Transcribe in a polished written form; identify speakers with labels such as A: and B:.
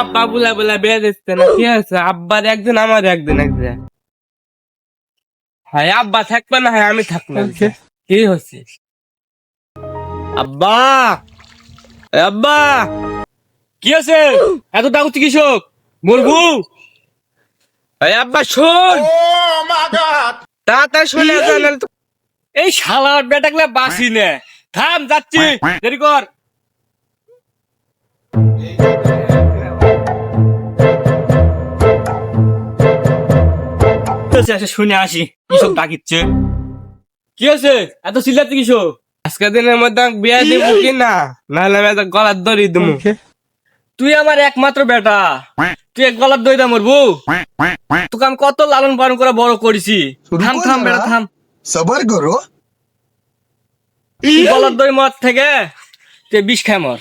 A: আব্বা বুলা বুলা বিয়ে দিচ্ছে না, কি আছে? আব্বার একদিন আমার একদিন একদিন। হ্যাঁ আব্বা থাকবে না, হ্যাঁ আমি থাকবো। কি হচ্ছে? আব্বা, এ আব্বা, কি আছে? এত ডাকুচ্ছি কৃষক মরবু। এই আব্বা শোন, তাড়াতাড়ি শুনে যান। এই শালার বেটাগুলা বাসি নে। থাম, যাচ্ছি, দেরি কর। শুনে আসি কিসব ডাকিচ্ছে। কি আছে এত চিল্লাতে কিসব? আজকে দিনের মধ্যে বিয়ে দিব কি না, নাহলে আমি একটা গলার দড়ি দিব। তুই আমার একমাত্র বেটা, তুই এক গলার দড়ি দা মরবো? তোকে আমি কত লালন পালন করে বড় করেছি। থাম থাম বেটা থাম,
B: সবার করো।
A: গলার দড়ি মর থেকে তুই বিষ খায় মর।